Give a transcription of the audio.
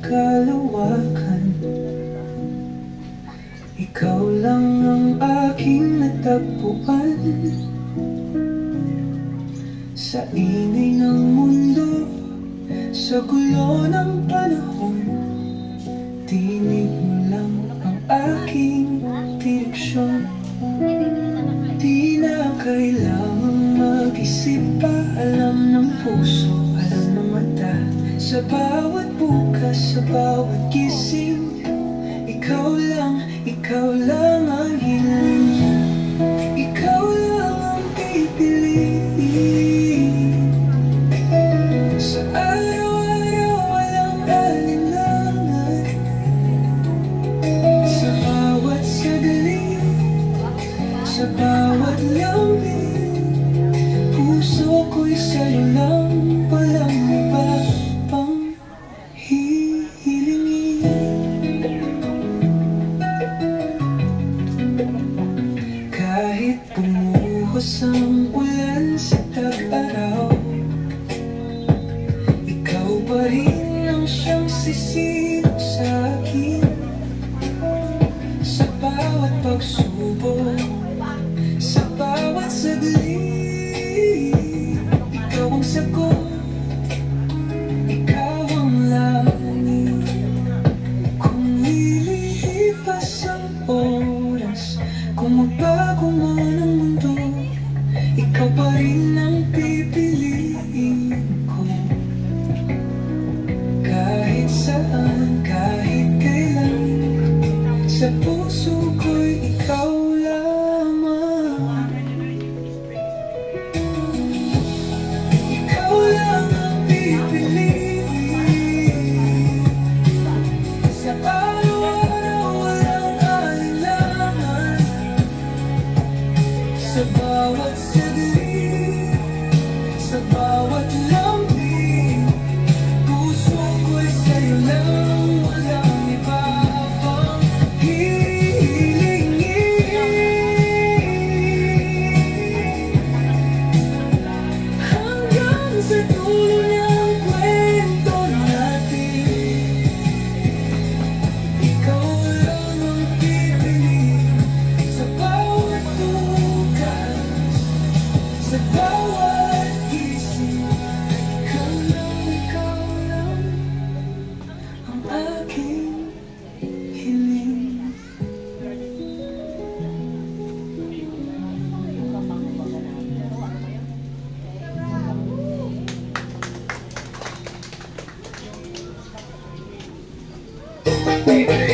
kalawakan. Ikaw lang ang aking natagpuan. Sa ingay ng mundo, sa gulo ng panahon, tinig mo lang ang aking direksyon. Di na kailangang mag-isip pa, alam ng puso, alam ng mata. Sa bawat bukas, sa bawat gising, ikaw lang ang hiling. Ikaw lang ang pipiliin. Sa araw-araw walang alinlangan. Sa bawat saglit, sa bawat lambing, puso ko'y sa'yo lang, walang iba pang hihilingin. Kahit bumuhos ang ulan sa tag-araw, ikaw pa rin ang siyang sisilong sa'kin. Sa bawat pagsubok, sa bawat saglit, ikaw ang sagot, ikaw ang langit. Kung lilipas ang oras, kung magbago man ang mundo, ikaw pa rin ang pipiliin ko. Kahit saan, kahit kailan, sa puso ko'y ikaw lamang. Ikaw lang ang pipiliin. Sa araw-araw walang alinlangan. Sa bawat saglit, sa bawat lambing, puso ko'y sa'yo lang, walang iba pang hanggang sa dulo ng kwento natin. Ikaw lang ang pipiliin. Sa bawat bukas, sa bawat gising, ikaw lang ang aking hiling. Hey.